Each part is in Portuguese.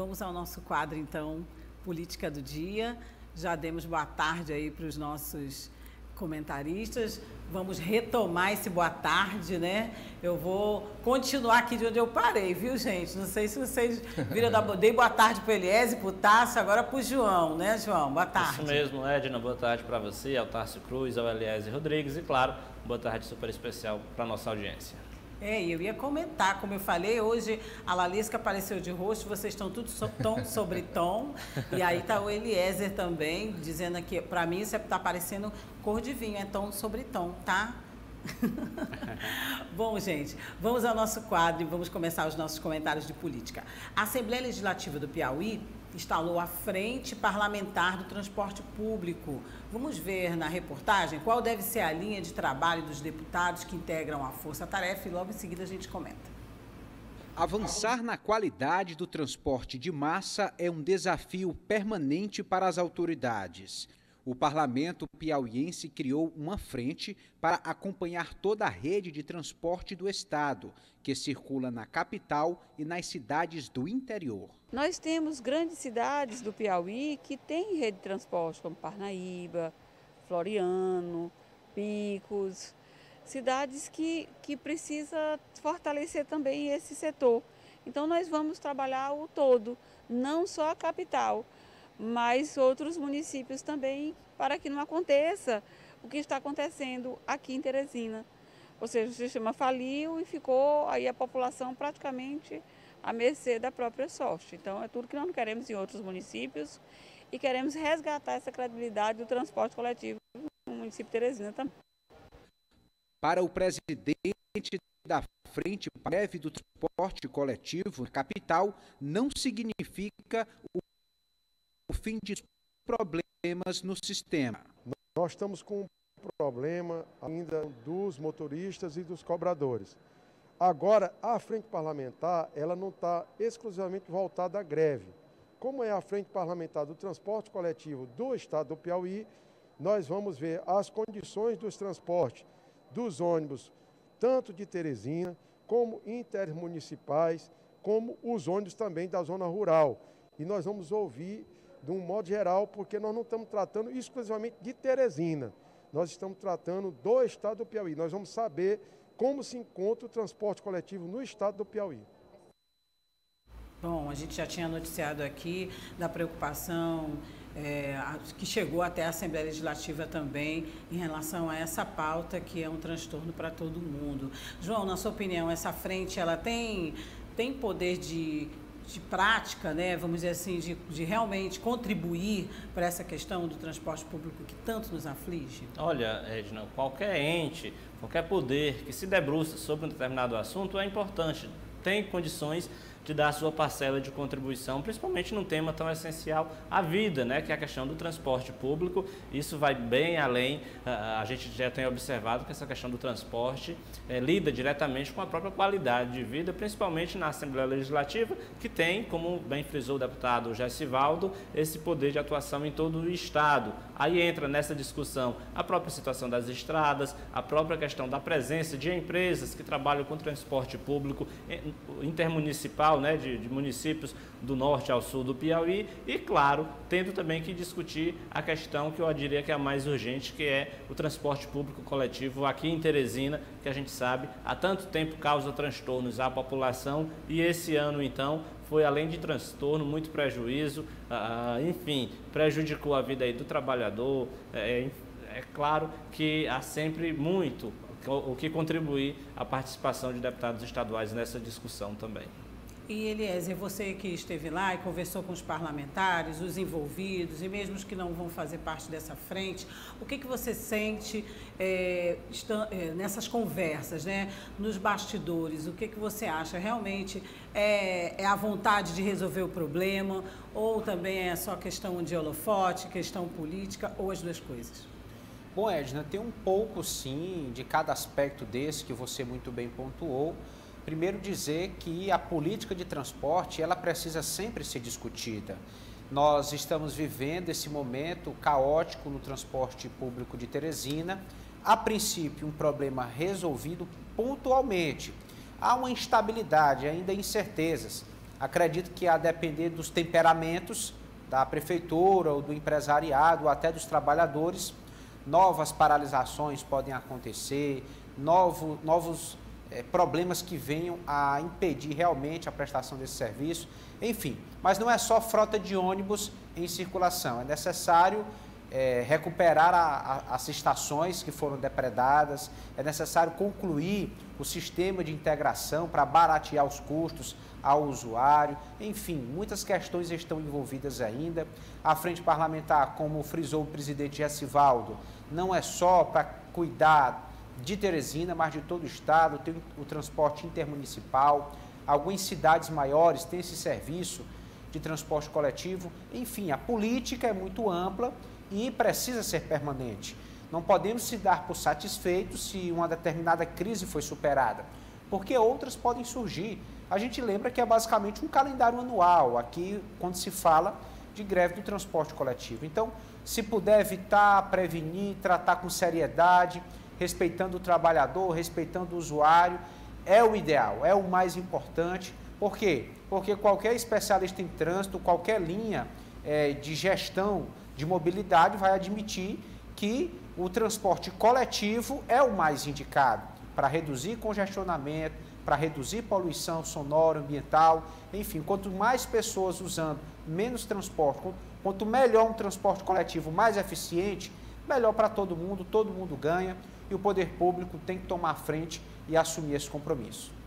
Vamos ao nosso quadro, então, Política do Dia. Já demos boa tarde aí para os nossos comentaristas. Vamos retomar esse boa tarde, né? Eu vou continuar aqui de onde eu parei, viu, gente? Não sei se vocês viram, dei boa tarde para o Eliézer, para o Tássio, agora para o João, né, João? Boa tarde. Isso mesmo, Edna. Boa tarde para você, ao Tássio Cruz, ao Eliézer Rodrigues e, claro, boa tarde super especial para a nossa audiência. Eu ia comentar, como eu falei, hoje a Lalisca apareceu de rosto, vocês estão tudo tom sobre tom, e aí tá o Eliézer também, dizendo aqui, para mim isso tá parecendo cor de vinho, é tom sobre tom, tá? Bom, gente, vamos ao nosso quadro e vamos começar os nossos comentários de política. A Assembleia Legislativa do Piauí instalou a Frente Parlamentar do Transporte Público. Vamos ver na reportagem qual deve ser a linha de trabalho dos deputados que integram a força-tarefa e logo em seguida a gente comenta. Avançar na qualidade do transporte de massa é um desafio permanente para as autoridades. O parlamento piauiense criou uma frente para acompanhar toda a rede de transporte do estado, que circula na capital e nas cidades do interior. Nós temos grandes cidades do Piauí que têm rede de transporte, como Parnaíba, Floriano, Picos, cidades que precisa fortalecer também esse setor. Então nós vamos trabalhar o todo, não só a capital, mas outros municípios também, para que não aconteça o que está acontecendo aqui em Teresina. Ou seja, o sistema faliu e ficou aí a população praticamente à mercê da própria sorte. Então, é tudo que nós não queremos em outros municípios e queremos resgatar essa credibilidade do transporte coletivo no município de Teresina também. Para o presidente da Frente Breve do Transporte Coletivo na capital, não significa o fim de problemas no sistema. Nós estamos com um problema ainda dos motoristas e dos cobradores. Agora, a frente parlamentar, ela não está exclusivamente voltada à greve. Como é a frente parlamentar do transporte coletivo do estado do Piauí, nós vamos ver as condições dos transportes dos ônibus, tanto de Teresina, como intermunicipais, como os ônibus também da zona rural. E nós vamos ouvir de um modo geral, porque nós não estamos tratando exclusivamente de Teresina, nós estamos tratando do estado do Piauí. Nós vamos saber como se encontra o transporte coletivo no estado do Piauí. Bom, a gente já tinha noticiado aqui da preocupação que chegou até a Assembleia Legislativa também em relação a essa pauta que é um transtorno para todo mundo. João, na sua opinião, essa frente ela tem poder de prática, né, vamos dizer assim, de realmente contribuir para essa questão do transporte público que tanto nos aflige? Olha, Edna, qualquer ente, qualquer poder que se debruça sobre um determinado assunto é importante, tem condições de dar a sua parcela de contribuição, principalmente num tema tão essencial à vida, né, que é a questão do transporte público. Isso vai bem além, a gente já tem observado que essa questão do transporte lida diretamente com a própria qualidade de vida, principalmente na Assembleia Legislativa, que tem, como bem frisou o deputado Gessivaldo, esse poder de atuação em todo o estado. Aí entra nessa discussão a própria situação das estradas, a própria questão da presença de empresas que trabalham com transporte público intermunicipal, né, de municípios do norte ao sul do Piauí e, claro, tendo também que discutir a questão que eu diria que é a mais urgente, que é o transporte público coletivo aqui em Teresina, que a gente sabe há tanto tempo causa transtornos à população e esse ano, então, foi além de transtorno, muito prejuízo, enfim, prejudicou a vida aí do trabalhador. É claro que há sempre muito o que contribuir à participação de deputados estaduais nessa discussão também. E, Eliézer, você que esteve lá e conversou com os parlamentares, os envolvidos e mesmo os que não vão fazer parte dessa frente, o que você sente nessas conversas, né, nos bastidores? O que você acha? Realmente é a vontade de resolver o problema ou também é só questão de holofote, questão política ou as duas coisas? Bom, Edna, tem um pouco, sim, de cada aspecto desse que você muito bem pontuou. Primeiro dizer que a política de transporte, ela precisa sempre ser discutida. Nós estamos vivendo esse momento caótico no transporte público de Teresina. A princípio, um problema resolvido pontualmente. Há uma instabilidade, ainda incertezas. Acredito que a depender dos temperamentos da prefeitura ou do empresariado, ou até dos trabalhadores, novas paralisações podem acontecer, novos problemas que venham a impedir realmente a prestação desse serviço, enfim. Mas não é só frota de ônibus em circulação, é necessário recuperar as estações que foram depredadas, é necessário concluir o sistema de integração para baratear os custos ao usuário, enfim, muitas questões estão envolvidas ainda. A Frente Parlamentar, como frisou o presidente Gessivaldo, não é só para cuidar de Teresina, mas de todo o estado, tem o transporte intermunicipal, algumas cidades maiores têm esse serviço de transporte coletivo, enfim, a política é muito ampla e precisa ser permanente. Não podemos se dar por satisfeitos se uma determinada crise foi superada, porque outras podem surgir. A gente lembra que é basicamente um calendário anual, aqui quando se fala de greve do transporte coletivo. Então, se puder evitar, prevenir, tratar com seriedade, respeitando o trabalhador, respeitando o usuário, é o ideal, é o mais importante. Por quê? Porque qualquer especialista em trânsito, qualquer linha de gestão de mobilidade vai admitir que o transporte coletivo é o mais indicado para reduzir congestionamento, para reduzir poluição sonora, ambiental, enfim, quanto mais pessoas usando, menos transporte, quanto melhor um transporte coletivo mais eficiente, melhor para todo mundo ganha e o poder público tem que tomar frente e assumir esse compromisso.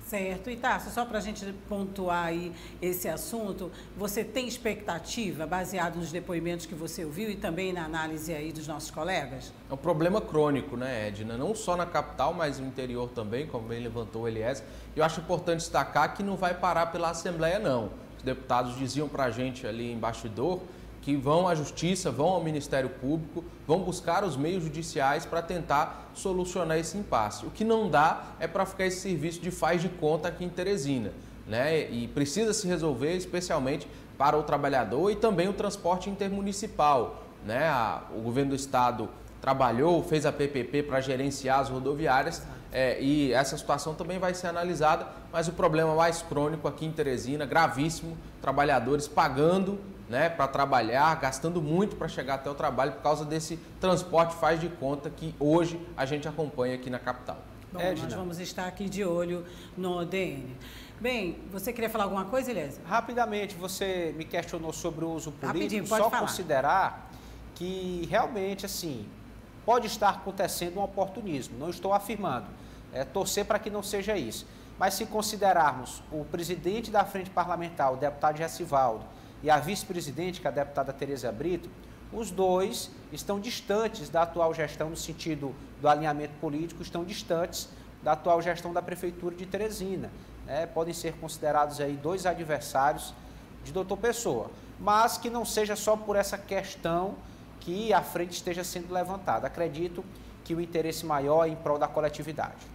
Certo. E Tasso, só para a gente pontuar aí esse assunto, você tem expectativa, baseado nos depoimentos que você ouviu e também na análise aí dos nossos colegas? É um problema crônico, né, Edna? Não só na capital, mas no interior também, como bem levantou o Eliezer. Eu acho importante destacar que não vai parar pela Assembleia, não. Os deputados diziam para a gente ali em bastidor que vão à Justiça, vão ao Ministério Público, vão buscar os meios judiciais para tentar solucionar esse impasse. O que não dá é para ficar esse serviço de faz de conta aqui em Teresina, né? E precisa se resolver especialmente para o trabalhador e também o transporte intermunicipal, né? O governo do estado trabalhou, fez a PPP para gerenciar as rodoviárias e essa situação também vai ser analisada, mas o problema mais crônico aqui em Teresina, gravíssimo, trabalhadores pagando, né, para trabalhar, gastando muito para chegar até o trabalho por causa desse transporte faz de conta que hoje a gente acompanha aqui na capital. Bom, nós vamos estar aqui de olho no ODN. Bem, você queria falar alguma coisa, Eliezer? Rapidamente, você me questionou sobre o uso político. Rapidinho, pode só falar. Considerar que realmente, assim, pode estar acontecendo um oportunismo, não estou afirmando, torcer para que não seja isso. Mas se considerarmos o presidente da Frente Parlamentar, o deputado Gessivaldo, e a vice-presidente, que é a deputada Tereza Brito, os dois estão distantes da atual gestão no sentido do alinhamento político, estão distantes da atual gestão da Prefeitura de Teresina. Podem ser considerados aí dois adversários de Dr. Pessoa, mas que não seja só por essa questão que a frente esteja sendo levantada. Acredito que o interesse maior é em prol da coletividade.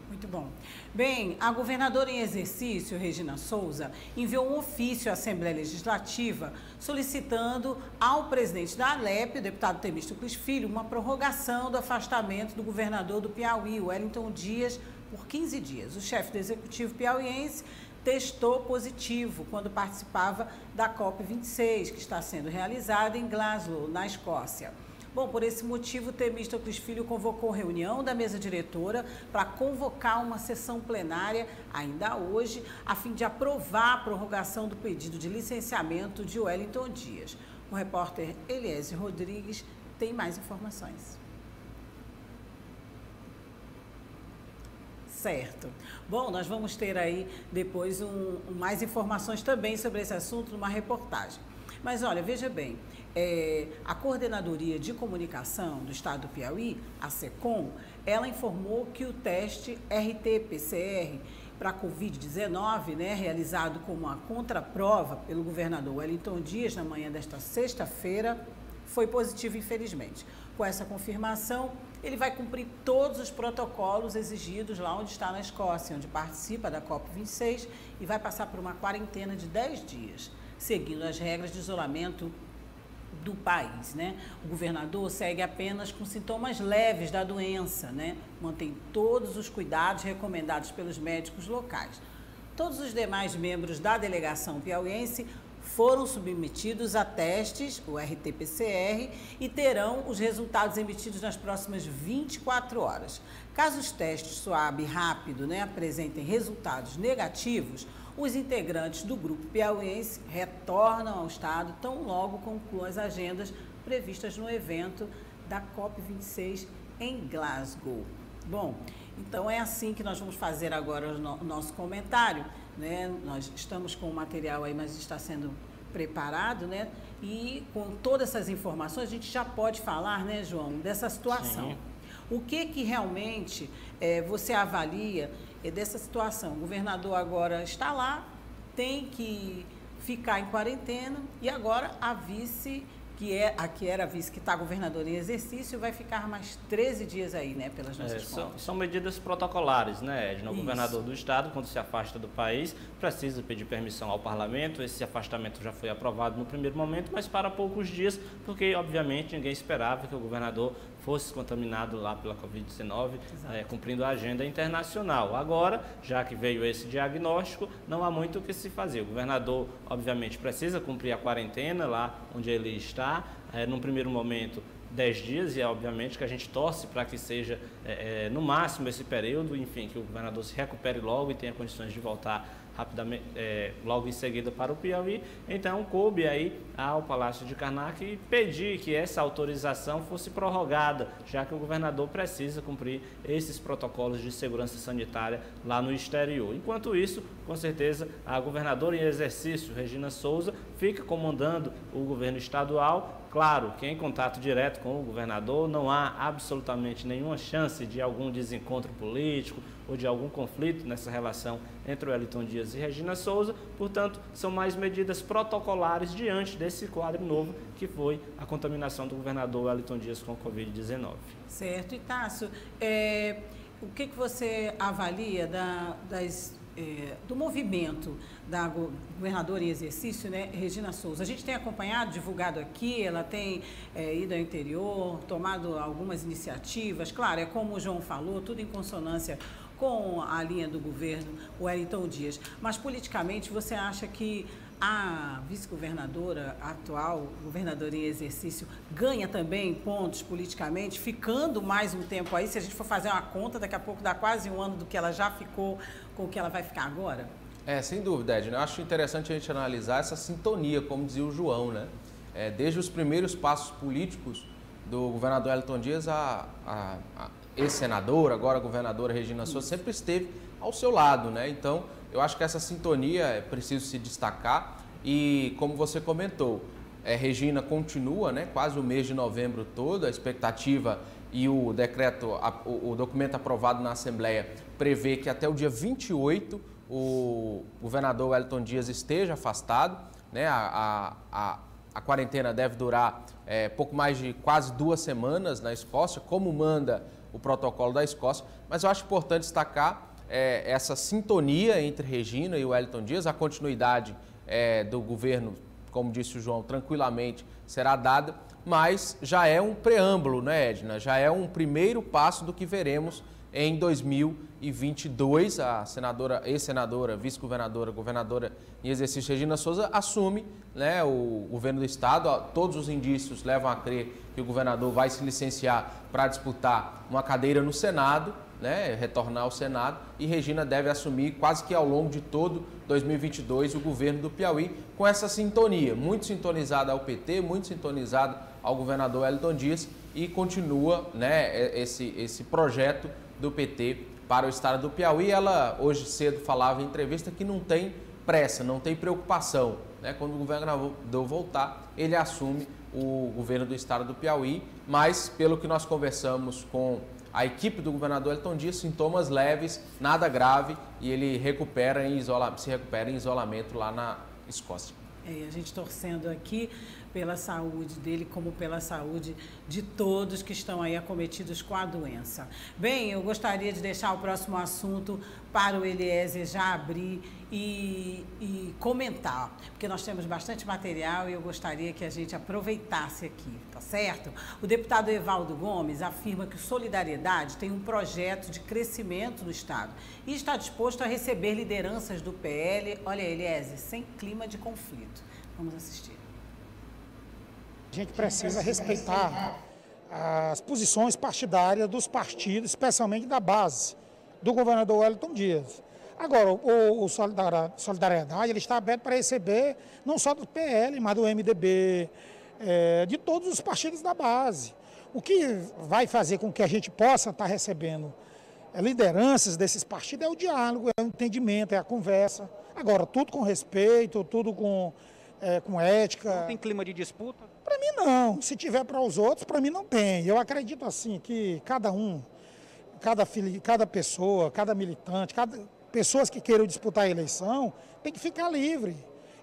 Muito bom. Bem, a governadora em exercício, Regina Souza, enviou um ofício à Assembleia Legislativa solicitando ao presidente da ALEP, o deputado Temístocles Filho, uma prorrogação do afastamento do governador do Piauí, Wellington Dias, por 15 dias. O chefe do executivo piauiense testou positivo quando participava da COP26, que está sendo realizada em Glasgow, na Escócia. Bom, por esse motivo, Temístocles Filho convocou reunião da mesa diretora para convocar uma sessão plenária ainda hoje, a fim de aprovar a prorrogação do pedido de licenciamento de Wellington Dias. O repórter Eliezer Rodrigues tem mais informações. Certo. Bom, nós vamos ter aí depois mais informações também sobre esse assunto numa reportagem. Mas olha, veja bem, a Coordenadoria de Comunicação do Estado do Piauí, a SECOM, ela informou que o teste RT-PCR para a Covid-19, né, realizado como uma contraprova pelo governador Wellington Dias na manhã desta sexta-feira, foi positivo, infelizmente. Com essa confirmação, ele vai cumprir todos os protocolos exigidos lá onde está na Escócia, onde participa da COP26 e vai passar por uma quarentena de 10 dias, seguindo as regras de isolamento do país, né? O governador segue apenas com sintomas leves da doença, né? Mantém todos os cuidados recomendados pelos médicos locais. Todos os demais membros da delegação piauiense foram submetidos a testes, o RT-PCR, e terão os resultados emitidos nas próximas 24 horas. Caso os testes SWAB rápido, apresentem resultados negativos, os integrantes do grupo piauiense retornam ao estado tão logo concluam as agendas previstas no evento da COP26 em Glasgow. Bom, então é assim que nós vamos fazer agora o nosso comentário, Nós estamos com o material aí, mas está sendo preparado, E com todas essas informações a gente já pode falar, João, dessa situação. Sim. O que realmente você avalia dessa situação? O governador agora está lá, tem que ficar em quarentena e agora a vice, que era a vice que está governadora em exercício, vai ficar mais 13 dias aí, pelas nossas contas. São medidas protocolares, Edna? O governador do estado, quando se afasta do país, precisa pedir permissão ao parlamento. Esse afastamento já foi aprovado no primeiro momento, mas para poucos dias, porque, obviamente, ninguém esperava que o governador fosse contaminado lá pela Covid-19, cumprindo a agenda internacional. Agora, já que veio esse diagnóstico, não há muito o que se fazer. O governador, obviamente, precisa cumprir a quarentena lá onde ele está, num primeiro momento 10 dias, e é obviamente que a gente torce para que seja no máximo esse período, enfim, que o governador se recupere logo e tenha condições de voltar rapidamente, logo em seguida para o Piauí. Então, coube aí ao Palácio de Karnak pedir que essa autorização fosse prorrogada, já que o governador precisa cumprir esses protocolos de segurança sanitária lá no exterior. Enquanto isso, com certeza, a governadora em exercício, Regina Souza, fica comandando o governo estadual. Claro que em contato direto com o governador não há absolutamente nenhuma chance de algum desencontro político ou de algum conflito nessa relação entre o Wellington Dias e Regina Souza. Portanto, são mais medidas protocolares diante desse quadro novo que foi a contaminação do governador Wellington Dias com a Covid-19. Certo. E Tássio, o que você avalia do movimento da governadora em exercício, Regina Souza? A gente tem acompanhado, divulgado aqui, ela tem ido ao interior, tomado algumas iniciativas. Claro, é como o João falou, tudo em consonância com a linha do governo Wellington Dias. Mas, politicamente, você acha que a vice-governadora, a atual governadora em exercício, ganha também pontos politicamente, ficando mais um tempo aí? Se a gente for fazer uma conta, daqui a pouco dá quase um ano do que ela já ficou com o que ela vai ficar agora? Sem dúvida, Edna. Eu acho interessante a gente analisar essa sintonia, como dizia o João, desde os primeiros passos políticos do governador Wellington Dias, a ex-senadora, agora a governadora Regina Souza, sempre esteve ao seu lado, Então, eu acho que essa sintonia é preciso se destacar e, como você comentou, Regina continua, quase o mês de novembro todo, a expectativa e o decreto, o documento aprovado na Assembleia prevê que até o dia 28 o governador Wellington Dias esteja afastado, a quarentena deve durar pouco mais de quase 2 semanas na Escócia, como manda o protocolo da Escócia, mas eu acho importante destacar essa sintonia entre Regina e o Wellington Dias. A continuidade do governo, como disse o João, tranquilamente será dada, mas já é um preâmbulo, Edna? Já é um primeiro passo do que veremos em 2022. A ex-senadora, vice-governadora, governadora em exercício Regina Souza assume o governo do estado. Todos os indícios levam a crer que o governador vai se licenciar para disputar uma cadeira no Senado, retornar ao Senado, e Regina deve assumir quase que ao longo de todo 2022 o governo do Piauí, com essa sintonia, muito sintonizada ao PT, muito sintonizada ao governador Wellington Dias, e continua esse projeto do PT para o estado do Piauí. Ela hoje cedo falava em entrevista que não tem pressa, não tem preocupação. Quando o governador voltar, ele assume o governo do estado do Piauí, mas pelo que nós conversamos com a equipe do governador Wellington Dias, sintomas leves, nada grave, e ele se recupera em isolamento lá na Escócia. A gente torcendo aqui pela saúde dele, como pela saúde de todos que estão aí acometidos com a doença. Bem, eu gostaria de deixar o próximo assunto para o Eliezer já abrir e comentar, porque nós temos bastante material e eu gostaria que a gente aproveitasse aqui, tá certo? O deputado Evaldo Gomes afirma que o Solidariedade tem um projeto de crescimento no Estado e está disposto a receber lideranças do PL, olha, Eliezer, sem clima de conflito. Vamos assistir. A gente precisa respeitar as posições partidárias dos partidos, especialmente da base, do governador Wellington Dias. Agora, o Solidariedade ele está aberto para receber não só do PL, mas do MDB, de todos os partidos da base. O que vai fazer com que a gente possa estar recebendo lideranças desses partidos é o diálogo, é o entendimento, é a conversa. Agora, tudo com respeito, tudo com ética. Não tem clima de disputa? Para mim não. Se tiver para os outros, para mim não tem. Eu acredito assim que cada pessoa, cada militante, pessoas que queiram disputar a eleição, tem que ficar livre.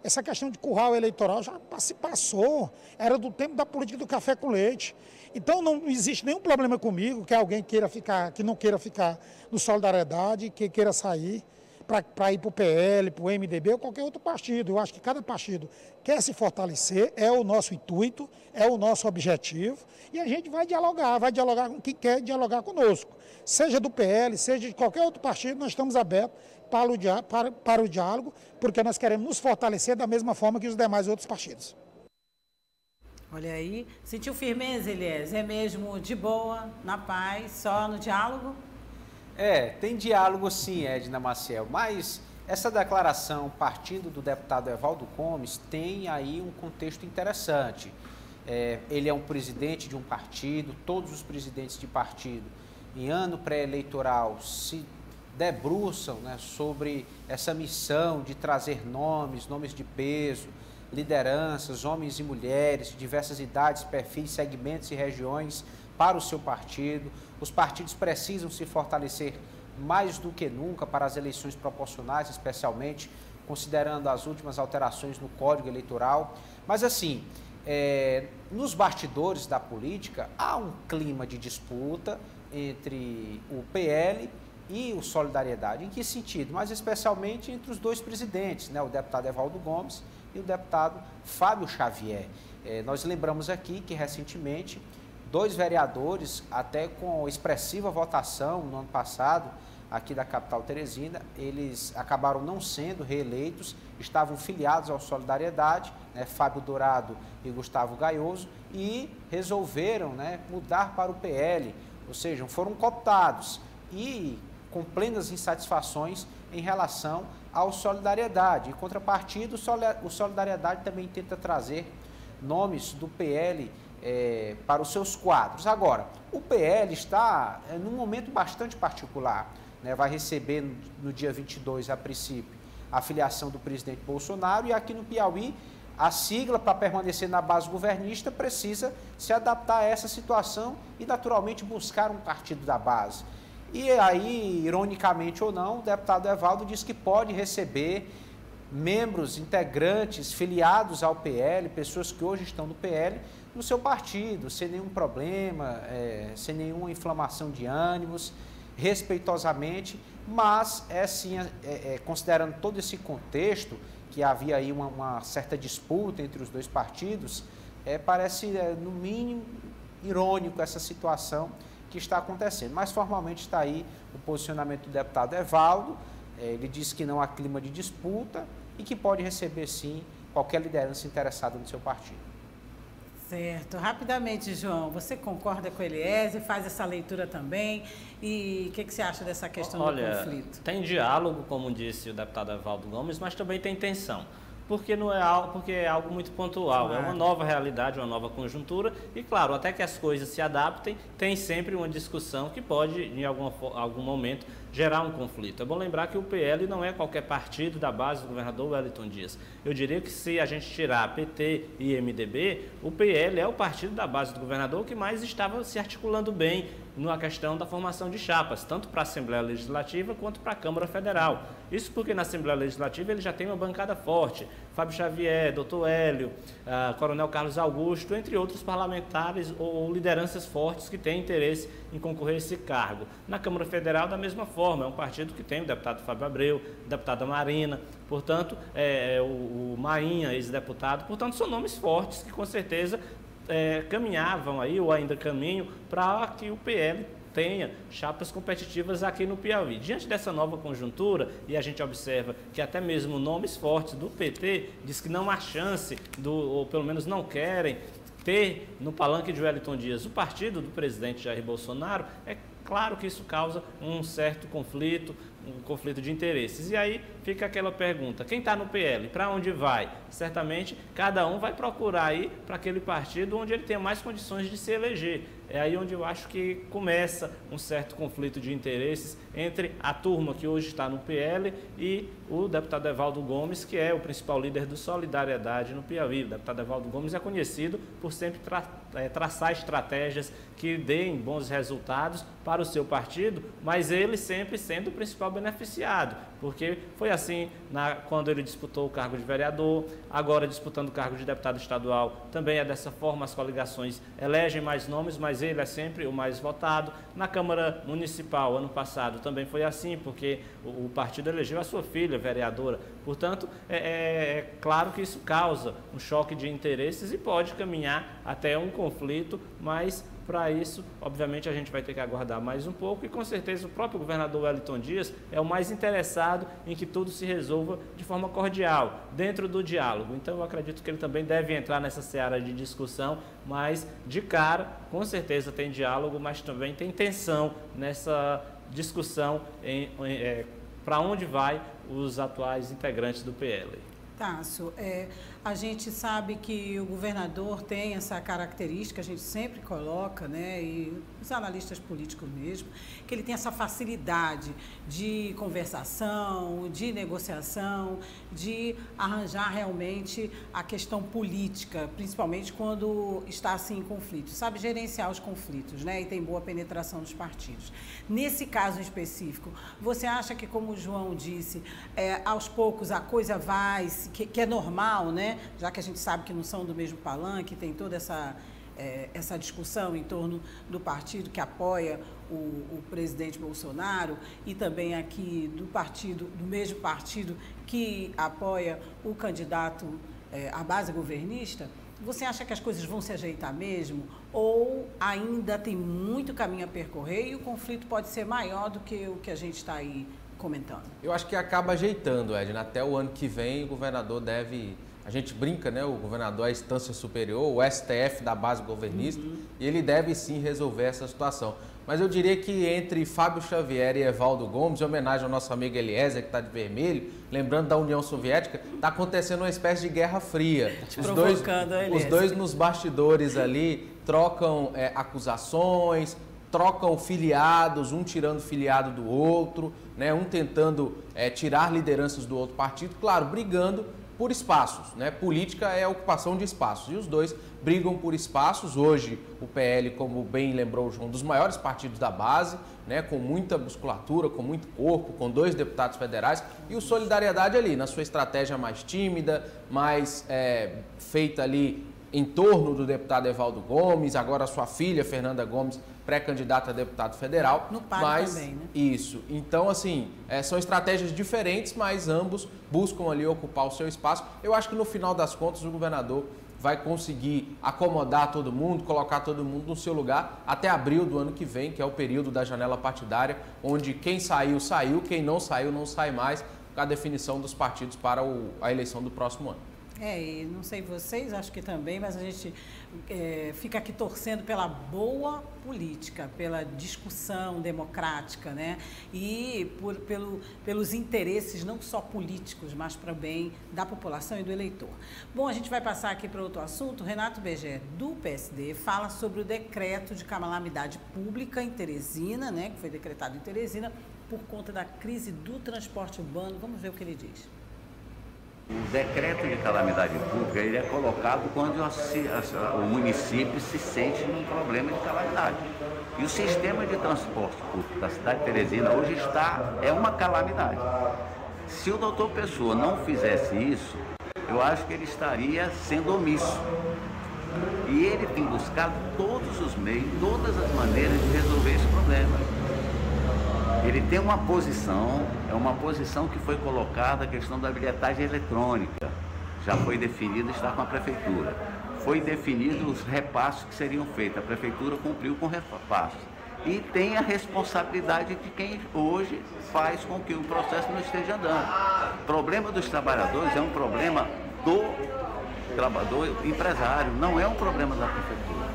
Essa questão de curral eleitoral já se passou, era do tempo da política do café com leite. Então não existe nenhum problema comigo que alguém que não queira ficar no Solidariedade, que queira sair para ir para o PL, para o MDB ou qualquer outro partido. Eu acho que cada partido quer se fortalecer, é o nosso intuito, é o nosso objetivo, e a gente vai dialogar com quem quer dialogar conosco. Seja do PL, seja de qualquer outro partido, nós estamos abertos para o diálogo, porque nós queremos nos fortalecer da mesma forma que os demais outros partidos. Olha aí, sentiu firmeza, Eliezer? É mesmo de boa, na paz, só no diálogo? Tem diálogo sim, Edna Maciel, mas essa declaração partindo do deputado Evaldo Gomes tem aí um contexto interessante. Ele é um presidente de um partido, todos os presidentes de partido, em ano pré-eleitoral, se debruçam, né, sobre essa missão de trazer nomes de peso, lideranças, homens e mulheres de diversas idades, perfis, segmentos e regiões para o seu partido. Os partidos precisam se fortalecer mais do que nunca para as eleições proporcionais, especialmente considerando as últimas alterações no Código Eleitoral. Mas assim, nos bastidores da política há um clima de disputa entre o PL e o Solidariedade. Em que sentido? Mas especialmente entre os dois presidentes, né? O deputado Evaldo Gomes e o deputado Fábio Xavier. Nós lembramos aqui que recentemente 2 vereadores, até com expressiva votação no ano passado, aqui da capital Teresina, eles acabaram não sendo reeleitos, estavam filiados ao Solidariedade, né, Fábio Dourado e Gustavo Gaioso, e resolveram, né, mudar para o PL, ou seja, foram cooptados e com plenas insatisfações em relação ao Solidariedade. Em contrapartida, o Solidariedade também tenta trazer nomes do PL para os seus quadros. Agora, o PL está num momento bastante particular, né? Vai receber no dia 22, a princípio, a filiação do presidente Bolsonaro, e aqui no Piauí, a sigla para permanecer na base governista precisa se adaptar a essa situação e, naturalmente, buscar um partido da base. E aí, ironicamente ou não, o deputado Evaldo diz que pode receber membros, integrantes, filiados ao PL, pessoas que hoje estão no PL, no seu partido, sem nenhum problema, sem nenhuma inflamação de ânimos, respeitosamente, mas considerando todo esse contexto, que havia aí uma certa disputa entre os dois partidos, parece, no mínimo, irônico essa situação que está acontecendo. Mas formalmente está aí o posicionamento do deputado Evaldo. Ele diz que não há clima de disputa e que pode receber, sim, qualquer liderança interessada no seu partido. Certo. Rapidamente, João, você concorda com o Eliezer, faz essa leitura também, e o que você acha dessa questão do conflito? Tem diálogo, como disse o deputado Evaldo Gomes, mas também tem tensão. Porque é algo muito pontual, claro. É uma nova realidade, uma nova conjuntura, e claro, até que as coisas se adaptem, tem sempre uma discussão que pode, em algum momento, gerar um conflito. É bom lembrar que o PL não é qualquer partido da base do governador Wellington Dias. Eu diria que se a gente tirar PT e MDB, o PL é o partido da base do governador que mais estava se articulando bem na questão da formação de chapas, tanto para a Assembleia Legislativa quanto para a Câmara Federal. Isso porque na Assembleia Legislativa ele já tem uma bancada forte, Fábio Xavier, Dr. Hélio, Coronel Carlos Augusto, entre outros parlamentares ou lideranças fortes que têm interesse em concorrer a esse cargo. Na Câmara Federal, da mesma forma, é um partido que tem o deputado Fábio Abreu, a deputada Marina, portanto, o Mainha, ex-deputado, portanto, são nomes fortes que com certeza caminhavam aí, ou ainda caminham, para que o PL tenha chapas competitivas aqui no Piauí. Diante dessa nova conjuntura, e a gente observa que até mesmo nomes fortes do PT diz que não há chance, ou pelo menos não querem, ter no palanque de Wellington Dias o partido do presidente Jair Bolsonaro, é claro que isso causa um certo conflito, um conflito de interesses. E aí fica aquela pergunta, quem está no PL, para onde vai? Certamente cada um vai procurar ir para aquele partido onde ele tenha mais condições de se eleger. É aí onde eu acho que começa um certo conflito de interesses entre a turma que hoje está no PL e o deputado Evaldo Gomes, que é o principal líder do Solidariedade no Piauí. O deputado Evaldo Gomes é conhecido por sempre traçar estratégias que deem bons resultados para o seu partido, mas ele sempre sendo o principal beneficiado, porque foi assim quando ele disputou o cargo de vereador, agora disputando o cargo de deputado estadual, também é dessa forma, as coligações elegem mais nomes, mas ele é sempre o mais votado. Na Câmara Municipal, ano passado, também foi assim, porque o partido elegeu a sua filha, vereadora. Portanto, é claro que isso causa um choque de interesses e pode caminhar até um conflito, mas para isso, obviamente, a gente vai ter que aguardar mais um pouco e, com certeza, o próprio governador Wellington Dias é o mais interessado em que tudo se resolva de forma cordial, dentro do diálogo. Então, eu acredito que ele também deve entrar nessa seara de discussão, mas, de cara, com certeza tem diálogo, mas também tem tensão nessa discussão para onde vai os atuais integrantes do PL. Tássio, a gente sabe que o governador tem essa característica, a gente sempre coloca, né, e os analistas políticos mesmo, que ele tem essa facilidade de conversação, de negociação, de arranjar realmente a questão política, principalmente quando está assim em conflito, sabe gerenciar os conflitos, né, e tem boa penetração dos partidos. Nesse caso específico, você acha que, como o João disse, aos poucos a coisa vai, que é normal, né? Já que a gente sabe que não são do mesmo palanque, tem toda essa discussão em torno do partido que apoia o presidente Bolsonaro e também aqui do mesmo partido que apoia o candidato à base governista. Você acha que as coisas vão se ajeitar mesmo? Ou ainda tem muito caminho a percorrer e o conflito pode ser maior do que o que a gente está aí comentando? Eu acho que acaba ajeitando, Edna. Até o ano que vem o governador deve... A gente brinca, né? O governador é a instância superior, o STF da base governista, e ele deve sim resolver essa situação. Mas eu diria que entre Fábio Xavier e Evaldo Gomes, em homenagem ao nosso amigo Eliezer, que está de vermelho, lembrando da União Soviética, está acontecendo uma espécie de guerra fria. Os dois nos bastidores ali trocam acusações, trocam filiados, um tirando filiado do outro, né? Um tentando tirar lideranças do outro partido, claro, brigando por espaços, né? Política é a ocupação de espaços e os dois brigam por espaços. Hoje o PL, como bem lembrou o João, um dos maiores partidos da base, né? Com muita musculatura, com muito corpo, com 2 deputados federais, e o Solidariedade ali, na sua estratégia mais tímida, mais feita ali em torno do deputado Evaldo Gomes, agora sua filha Fernanda Gomes, pré-candidata a deputado federal. No PAN também, né? Isso. Então, assim, são estratégias diferentes, mas ambos buscam ali ocupar o seu espaço. Eu acho que no final das contas o governador vai conseguir acomodar todo mundo, colocar todo mundo no seu lugar até abril do ano que vem, que é o período da janela partidária, onde quem saiu, saiu, quem não saiu, não sai mais, com a definição dos partidos para a eleição do próximo ano. E não sei vocês, acho que também, mas a gente fica aqui torcendo pela boa política, pela discussão democrática, né? E pelos interesses não só políticos, mas para o bem da população e do eleitor. Bom, a gente vai passar aqui para outro assunto. Renato Berger, do PSD, fala sobre o decreto de calamidade pública em Teresina, né? Que foi decretado em Teresina por conta da crise do transporte urbano. Vamos ver o que ele diz. O decreto de calamidade pública ele é colocado quando o município se sente num problema de calamidade. E o sistema de transporte público da cidade de Teresina hoje é uma calamidade. Se o doutor Pessoa não fizesse isso, eu acho que ele estaria sendo omisso. E ele tem buscado todos os meios, todas as maneiras de resolver esse problema. Ele tem uma posição, é uma posição que foi colocada, a questão da bilhetagem eletrônica. Já foi definida, está com a prefeitura. Foi definido os repassos que seriam feitos. A prefeitura cumpriu com o repasso. E tem a responsabilidade de quem hoje faz com que o processo não esteja andando. O problema dos trabalhadores é um problema do trabalhador empresário, não é um problema da prefeitura.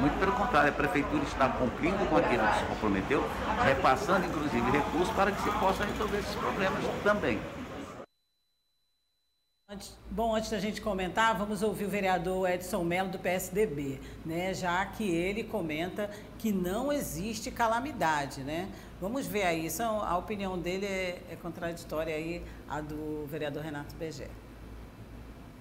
Muito pelo contrário, a prefeitura está cumprindo com aquilo que se comprometeu, repassando inclusive recursos para que se possa resolver esses problemas também. Antes da gente comentar, vamos ouvir o vereador Edson Mello do PSDB, né? Já que ele comenta que não existe calamidade, né? Vamos ver aí, a opinião dele é contraditória aí à do vereador Renato Begé.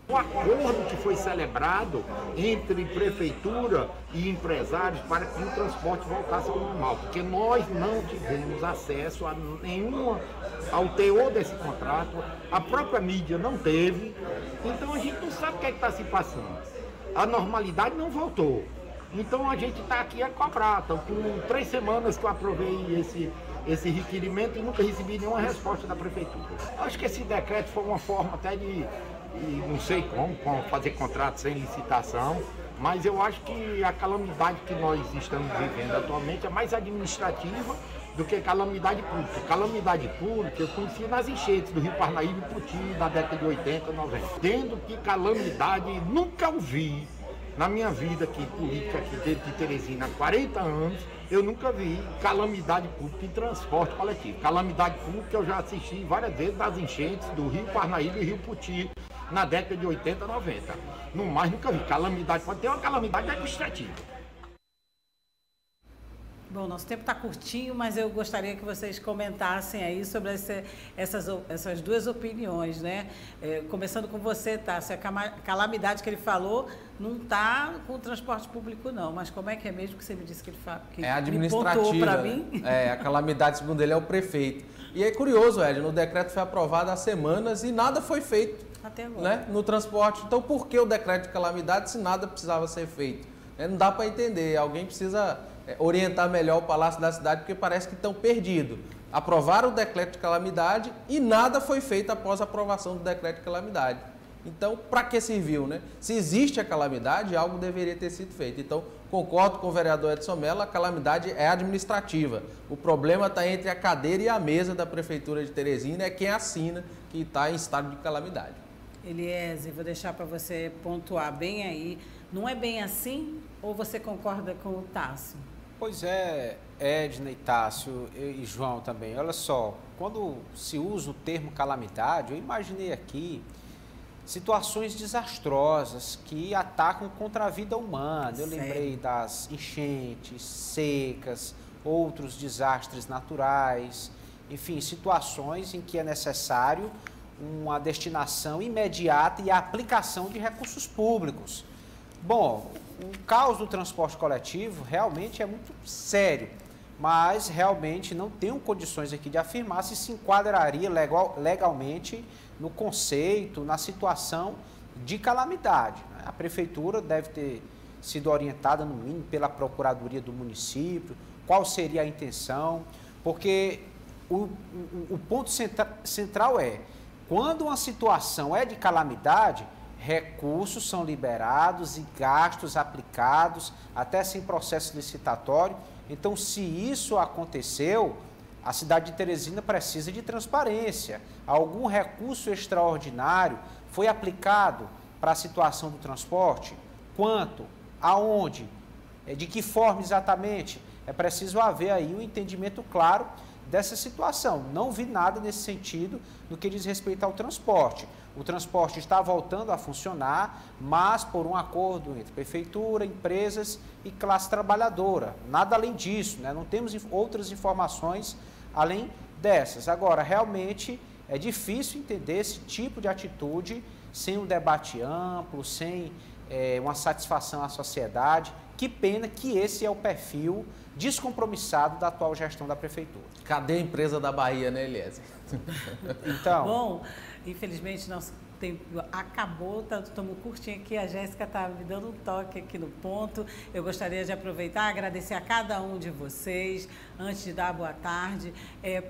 O acordo que foi celebrado entre prefeitura e empresários para que o transporte voltasse ao normal, porque nós não tivemos acesso a ao teor desse contrato, a própria mídia não teve, então a gente não sabe o que é que está se passando. A normalidade não voltou, então a gente está aqui a cobrar. Então, com 3 semanas que eu aprovei esse requerimento e nunca recebi nenhuma resposta da prefeitura. Acho que esse decreto foi uma forma até de, não sei como fazer contrato sem licitação, mas eu acho que a calamidade que nós estamos vivendo atualmente é mais administrativa do que calamidade pública. Calamidade pública eu conheci nas enchentes do Rio Parnaíba e Puti, na década de 80, 90. Tendo que calamidade, nunca ouvi na minha vida aqui, política aqui de Teresina há 40 anos, eu nunca vi calamidade pública em transporte coletivo. Calamidade pública eu já assisti várias vezes nas enchentes do Rio Parnaíba e Rio Puti, na década de 80, 90. No mais, nunca vi. Calamidade pode ter uma calamidade administrativa. Bom, nosso tempo está curtinho, mas eu gostaria que vocês comentassem aí sobre essas duas opiniões, né? Começando com você, Tássio, a calamidade que ele falou não está com o transporte público, não, mas como é que é mesmo que você me disse que ele fala? É administrativa, para mim? A calamidade, segundo ele, é o prefeito. E é curioso, Ed, o decreto foi aprovado há semanas e nada foi feito. Até agora. Né, no transporte. Então, por que o decreto de calamidade se nada precisava ser feito? Não dá para entender. Alguém precisa orientar melhor o Palácio da Cidade, porque parece que estão perdidos. Aprovaram o decreto de calamidade e nada foi feito após a aprovação do decreto de calamidade. Então, para que serviu, né? Se existe a calamidade, algo deveria ter sido feito. Então, concordo com o vereador Edson Mello, a calamidade é administrativa. O problema está entre a cadeira e a mesa da Prefeitura de Teresina, é quem assina que está em estado de calamidade. Eliese, vou deixar para você pontuar bem aí. Não é bem assim ou você concorda com o Tássio? Pois é, Edna e Tássio e João também. Olha só, quando se usa o termo calamidade, eu imaginei aqui situações desastrosas que atacam contra a vida humana. Eu lembrei das enchentes, secas, outros desastres naturais, enfim, situações em que é necessário uma destinação imediata e a aplicação de recursos públicos. Bom, o caos do transporte coletivo realmente é muito sério, mas realmente não tenho condições aqui de afirmar se enquadraria legalmente no conceito, na situação de calamidade. A prefeitura deve ter sido orientada, no mínimo, pela Procuradoria do município, qual seria a intenção, porque o ponto central é, quando uma situação é de calamidade, recursos são liberados e gastos aplicados, até sem processo licitatório. Então, se isso aconteceu, a cidade de Teresina precisa de transparência. Algum recurso extraordinário foi aplicado para a situação do transporte? Quanto? Aonde? De que forma exatamente? É preciso haver aí um entendimento claro dessa situação. Não vi nada nesse sentido no que diz respeito ao transporte. O transporte está voltando a funcionar, mas por um acordo entre prefeitura, empresas e classe trabalhadora. Nada além disso, né? Não temos outras informações além dessas. Agora, realmente é difícil entender esse tipo de atitude sem um debate amplo, sem uma satisfação à sociedade. Que pena que esse é o perfil descompromissado da atual gestão da Prefeitura. Cadê a empresa da Bahia, né, Eliezer? Então... Bom, infelizmente nosso tempo acabou, estamos curtindo aqui, a Jéssica está me dando um toque aqui no ponto. Eu gostaria de aproveitar e agradecer a cada um de vocês, antes de dar boa tarde,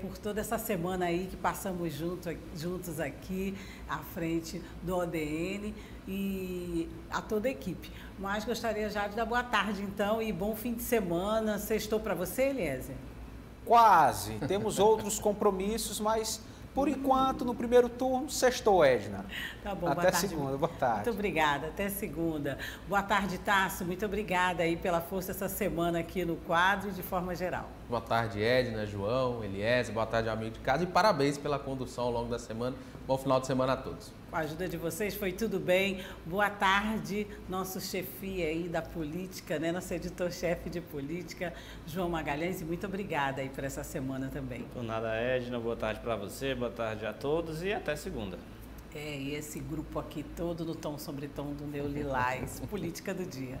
por toda essa semana aí que passamos juntos aqui, à frente do ODN e a toda a equipe. Mas gostaria já de dar boa tarde, então, e bom fim de semana. Sextou para você, Eliezer? Quase. Temos outros compromissos, mas... Por enquanto, no primeiro turno, sextou, Edna. Tá bom, até segunda, boa tarde. Muito obrigada, até segunda. Boa tarde, Tasso. Muito obrigada aí pela força essa semana aqui no quadro, de forma geral. Boa tarde, Edna, João, Eliezer, boa tarde, amigo de casa, e parabéns pela condução ao longo da semana. Bom final de semana a todos. Com a ajuda de vocês, foi tudo bem. Boa tarde, nosso chefia aí da política, né? Nosso editor-chefe de política, João Magalhães, e muito obrigada aí por essa semana também. Por nada, Edna, boa tarde para você, boa tarde a todos e até segunda. E esse grupo aqui todo no tom sobre tom do Neolilás, política do dia.